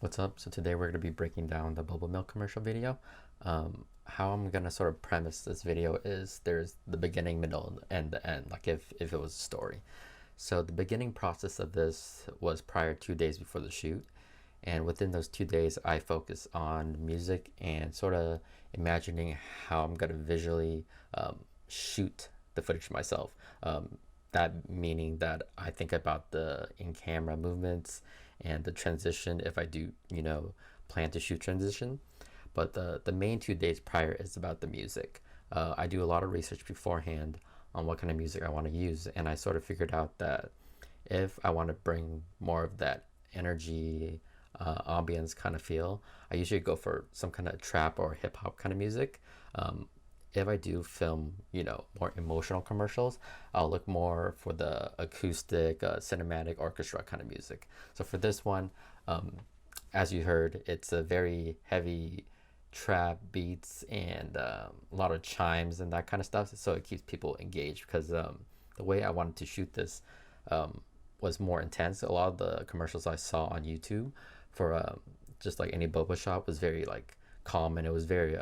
What's up? So today we're going to be breaking down the Boba Milk commercial video. How I'm going to sort of premise this video is there's the beginning, middle, and the end, like if it was a story. So the beginning process of this was prior 2 days before the shoot. And within those 2 days, I focus on music and sort of imagining how I'm going to visually shoot the footage myself. That meaning that I think about the in-camera movements and the transition if I do, plan to shoot transition. But the main 2 days prior is about the music. I do a lot of research beforehand on what kind of music I want to use, and I sort of figured out that if I want to bring more of that energy, ambience kind of feel, I usually go for some kind of trap or hip hop kind of music. If I do film, more emotional commercials, I'll look more for the acoustic, cinematic orchestra kind of music. So for this one, as you heard, it's a very heavy trap beats and a lot of chimes and that kind of stuff. So it keeps people engaged because the way I wanted to shoot this was more intense. A lot of the commercials I saw on YouTube for just like any boba shop was very like calm, and it was very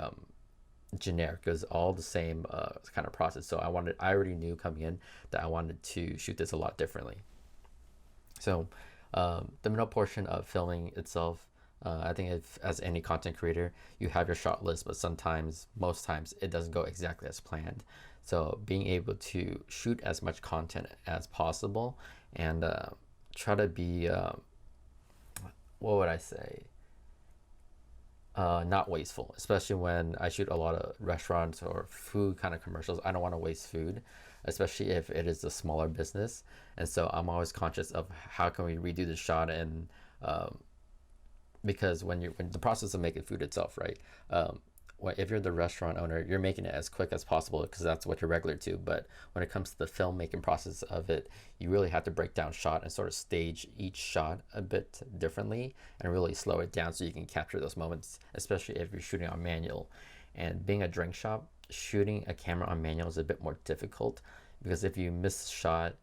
generic. It was all the same kind of process. So I already knew coming in that I wanted to shoot this a lot differently. So the middle portion of filming itself, I think if as any content creator, you have your shot list, but most times it doesn't go exactly as planned. So being able to shoot as much content as possible and try to be, what would I say? Not wasteful, especially when I shoot a lot of restaurants or food kind of commercials. I don't want to waste food, especially if it is a smaller business. And so I'm always conscious of how can we redo the shot, and because when the process of making food itself, right? If you're the restaurant owner, you're making it as quick as possible because that's what you're regular to. But when it comes to the filmmaking process of it, you really have to break down shot and sort of stage each shot a bit differently and really slow it down so you can capture those moments, especially if you're shooting on manual. And being a drink shop, shooting a camera on manual is a bit more difficult because if you miss a shot,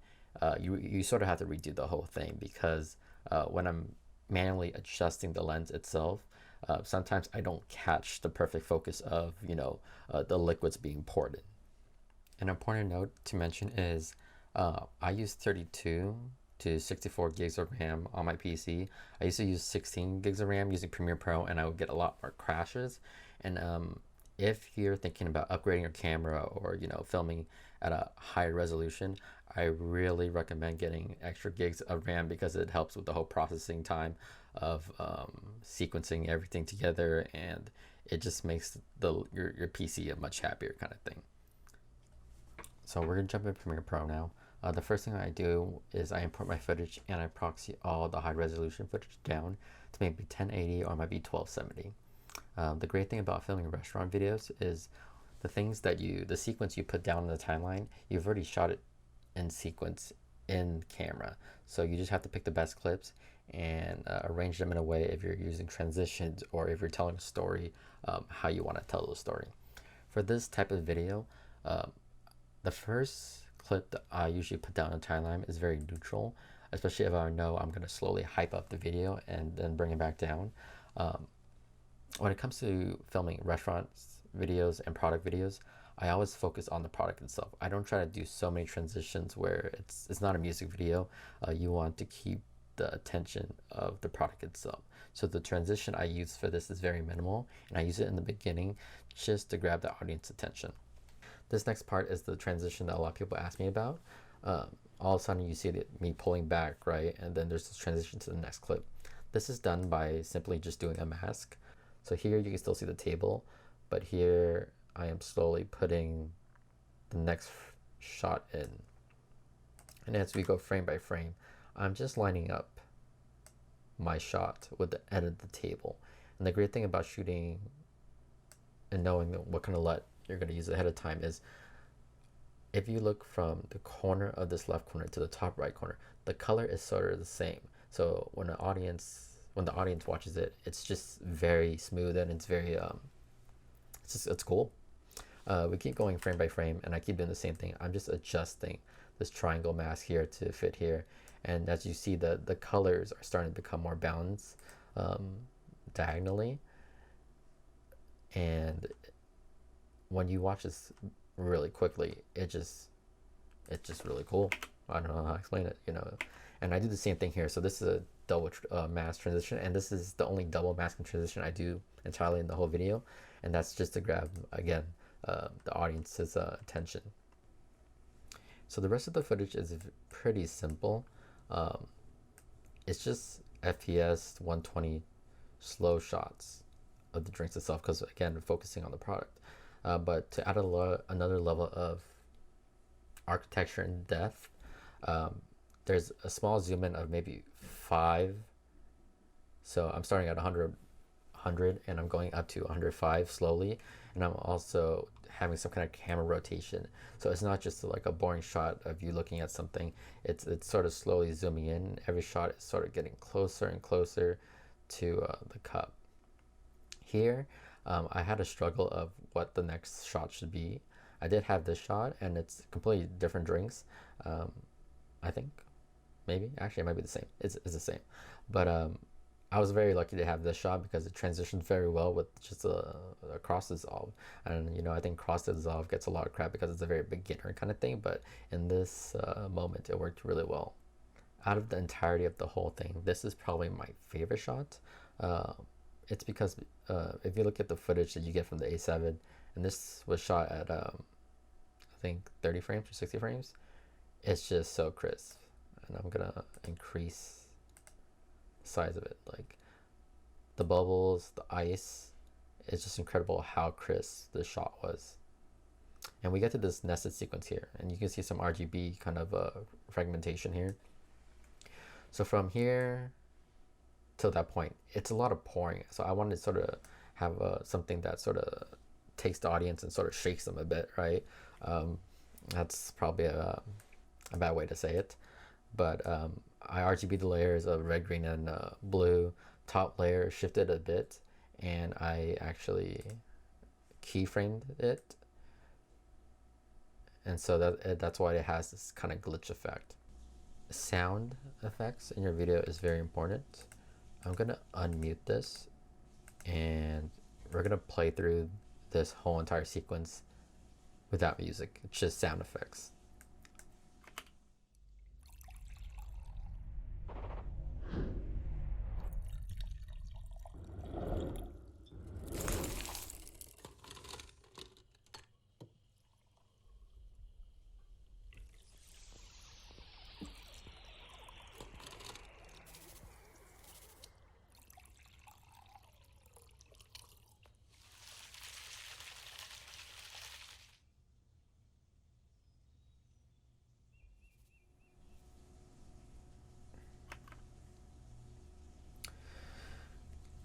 you sort of have to redo the whole thing because when I'm manually adjusting the lens itself, sometimes I don't catch the perfect focus of the liquids being poured in. An important note to mention is I use 32 to 64 gigs of RAM on my PC. I used to use 16 gigs of RAM using Premiere Pro, and I would get a lot more crashes. And if you're thinking about upgrading your camera or filming at a higher resolution, I really recommend getting extra gigs of RAM because it helps with the whole processing time of sequencing everything together, and it just makes your PC a much happier kind of thing. So we're gonna jump in Premiere Pro now. The first thing I do is I import my footage and I proxy all the high resolution footage down to maybe 1080 or maybe 1270. The great thing about filming restaurant videos is the sequence you put down in the timeline, you've already shot it in sequence in camera. So you just have to pick the best clips and arrange them in a way if you're using transitions or if you're telling a story, how you want to tell the story. For this type of video, the first clip that I usually put down in the timeline is very neutral, especially if I know I'm going to slowly hype up the video and then bring it back down. When it comes to filming restaurants videos and product videos, I always focus on the product itself. I don't try to do so many transitions where it's not a music video. You want to keep the attention of the product itself. So the transition I use for this is very minimal, and I use it in the beginning just to grab the audience attention. This next part is the transition that a lot of people ask me about. All of a sudden you see me pulling back, right? And then there's this transition to the next clip. This is done by simply just doing a mask. So here you can still see the table, but here I am slowly putting the next shot in. And as we go frame by frame, I'm just lining up my shot with the end of the table. And the great thing about shooting and knowing what kind of LUT you're going to use ahead of time is if you look from the corner of this left corner to the top right corner, the color is sort of the same. So when the audience watches it, it's just very smooth and it's very it's cool. We keep going frame by frame, and I keep doing the same thing. I'm just adjusting this triangle mask here to fit here, and as you see, the colors are starting to become more balanced. diagonally, and when you watch this really quickly, it's just really cool. I don't know how to explain it, you know. And I do the same thing here. So this is a double mask transition, and this is the only double masking transition I do entirely in the whole video, and that's just to grab again the audience's attention. So the rest of the footage is pretty simple. It's just FPS 120 slow shots of the drinks itself, because again, focusing on the product. But to add another level of architecture and depth, there's a small zoom in of maybe 5. So I'm starting at 100 and I'm going up to 105 slowly, and I'm also having some kind of camera rotation, so it's not just like a boring shot of you looking at something. It's sort of slowly zooming in. Every shot is sort of getting closer and closer to the cup. Here I had a struggle of what the next shot should be. I did have this shot, and it's completely different drinks. I think maybe actually it might be the same. It's the same, but I was very lucky to have this shot because it transitions very well with just a cross dissolve. And you know, I think cross dissolve gets a lot of crap because it's a very beginner kind of thing, but in this moment it worked really well. Out of the entirety of the whole thing, this is probably my favorite shot. It's because if you look at the footage that you get from the A7, and this was shot at I think 30 frames or 60 frames, it's just so crisp. And I'm gonna increase size of it. Like the bubbles, the ice, it's just incredible how crisp the shot was. And we get to this nested sequence here, and you can see some RGB kind of fragmentation here. So from here to that point, it's a lot of pouring, so I wanted to sort of have something that sort of takes the audience and sort of shakes them a bit, right? That's probably a bad way to say it, but I RGB'd the layers of red, green, and blue. Top layer shifted a bit, and I actually keyframed it, and so that's why it has this kind of glitch effect. Sound effects in your video is very important. I'm gonna unmute this, and we're gonna play through this whole entire sequence without music. It's just sound effects.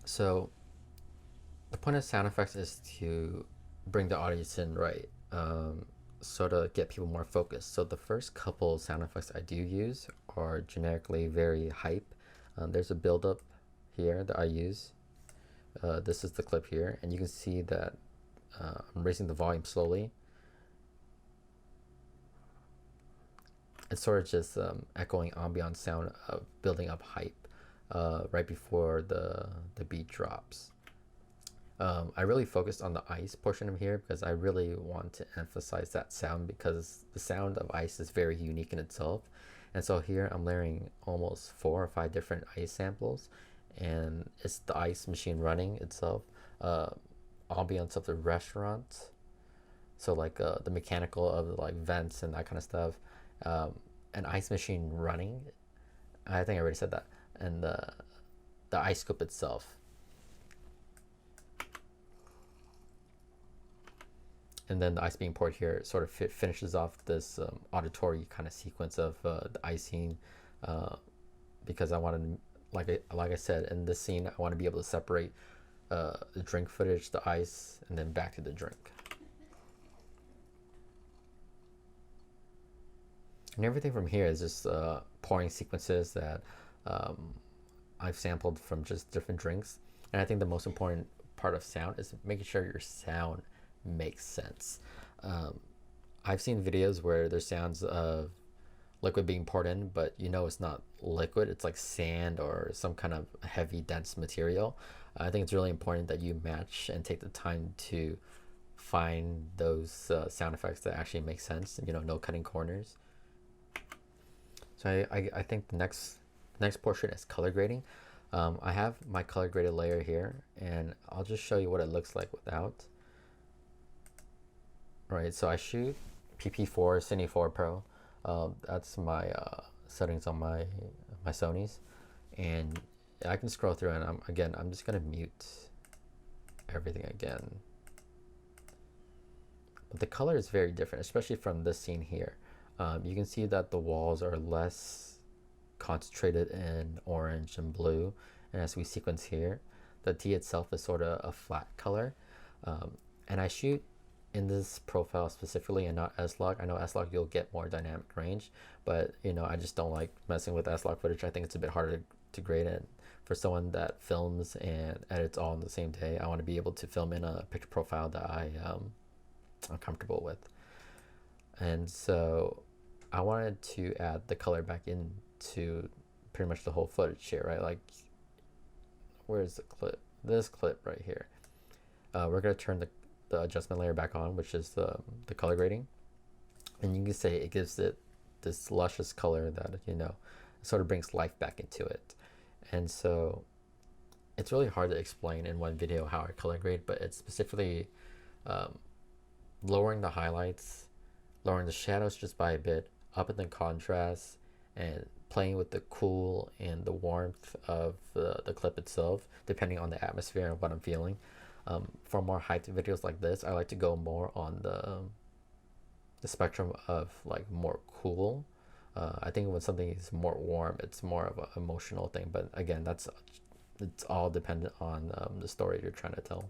So the point of sound effects is to bring the audience in, right? So to get people more focused. So the first couple sound effects I do use are generically very hype. There's a build-up here that I use. This is the clip here, and you can see that I'm raising the volume slowly. It's sort of just echoing ambient sound of building up hype right before the beat drops. I really focused on the ice portion of here because I really want to emphasize that sound, because the sound of ice is very unique in itself. And so here I'm layering almost 4 or 5 different ice samples, and it's the ice machine running itself, ambience of the restaurant, so like the mechanical of the, like vents and that kind of stuff, an ice machine running, I think I already said that, and the ice scoop itself. And then the ice being poured here sort of finishes off this auditory kind of sequence of the icing, because I wanted, like I said, in this scene, I want to be able to separate the drink footage, the ice, and then back to the drink. And everything from here is just pouring sequences that I've sampled from just different drinks. And I think the most important part of sound is making sure your sound makes sense. I've seen videos where there's sounds of liquid being poured in, but you know it's not liquid. It's like sand or some kind of heavy, dense material. I think it's really important that you match and take the time to find those sound effects that actually make sense. You know, no cutting corners. So I think the next portion is color grading. I have my color graded layer here, and I'll just show you what it looks like without. Right, so I shoot PP4 Cine 4 Pro. That's my settings on my Sony's, and I can scroll through, and I'm just gonna mute everything again. But the color is very different, especially from this scene here. You can see that the walls are less concentrated in orange and blue, and as we sequence here, the T itself is sort of a flat color. And I shoot in this profile specifically and not S-Log. I know S-Log you'll get more dynamic range, but you know, I just don't like messing with S-Log footage. I think it's a bit harder to grade it. For someone that films and edits all in the same day, I want to be able to film in a picture profile that I'm comfortable with. And so I wanted to add the color back into pretty much the whole footage here, right? Like, where's the clip? This clip right here. We're gonna turn the adjustment layer back on, which is the color grading, and you can say it gives it this luscious color that, you know, sort of brings life back into it. And so it's really hard to explain in one video how I color grade, but it's specifically lowering the highlights, lowering the shadows just by a bit, upping the contrast, and playing with the cool and the warmth of the clip itself, depending on the atmosphere and what I'm feeling. For more hyped videos like this, I like to go more on the spectrum of like more cool. I think when something is more warm, it's more of an emotional thing. But again, it's all dependent on the story you're trying to tell.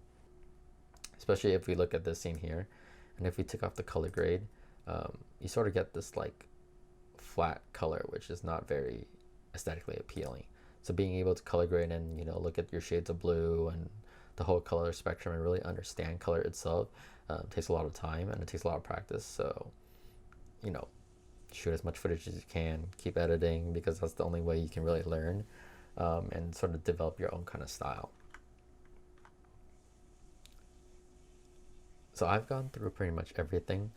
Especially if we look at this scene here, and if we took off the color grade, you sort of get this like flat color, which is not very aesthetically appealing. So being able to color grade and, you know, look at your shades of blue and the whole color spectrum and really understand color itself takes a lot of time, and it takes a lot of practice. So, you know, shoot as much footage as you can, keep editing, because that's the only way you can really learn and sort of develop your own kind of style. So I've gone through pretty much everything,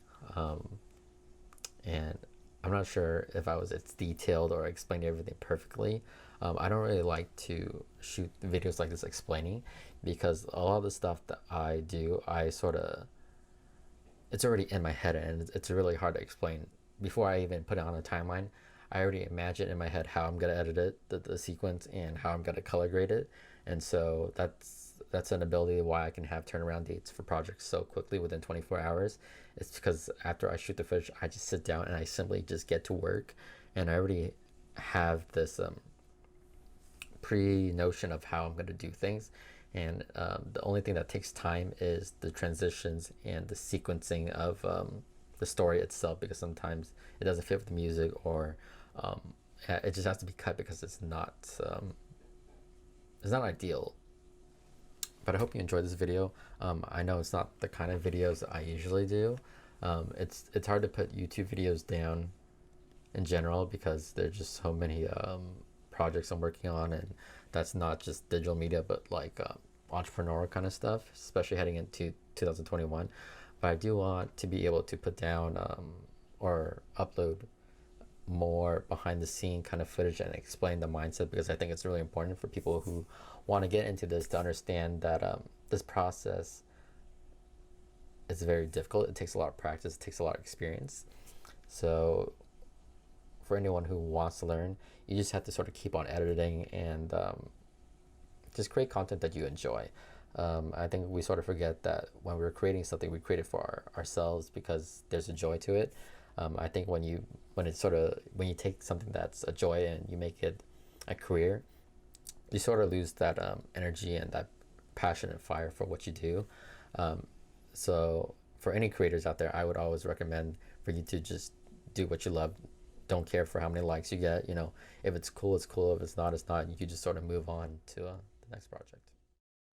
and I'm not sure if I was as detailed or explained everything perfectly. I don't really like to shoot videos like this explaining, because a lot of the stuff that I do, it's already in my head, and it's really hard to explain. Before I even put it on a timeline, I already imagine in my head how I'm gonna edit it, the sequence, and how I'm gonna color grade it. And so that's an ability why I can have turnaround dates for projects so quickly within 24 hours. It's because after I shoot the footage, I just sit down and I simply just get to work, and I already have this pre-notion of how I'm going to do things. And the only thing that takes time is the transitions and the sequencing of the story itself, because sometimes it doesn't fit with the music, or it just has to be cut because it's not ideal. But I hope you enjoyed this video. I know it's not the kind of videos I usually do. It's hard to put YouTube videos down in general, because there's just so many projects I'm working on, and that's not just digital media, but like entrepreneurial kind of stuff, especially heading into 2021. But I do want to be able to put down or upload more behind the scene kind of footage and explain the mindset, because I think it's really important for people who want to get into this to understand that this process is very difficult. It takes a lot of practice, it takes a lot of experience. So for anyone who wants to learn, you just have to sort of keep on editing and just create content that you enjoy. I think we sort of forget that when we're creating something, we create it for ourselves because there's a joy to it. I think when you take something that's a joy and you make it a career, you sort of lose that energy and that passion and fire for what you do. So for any creators out there, I would always recommend for you to just do what you love. Don't care for how many likes you get. You know, if it's cool, it's cool. If it's not, it's not. You just sort of move on to the next project.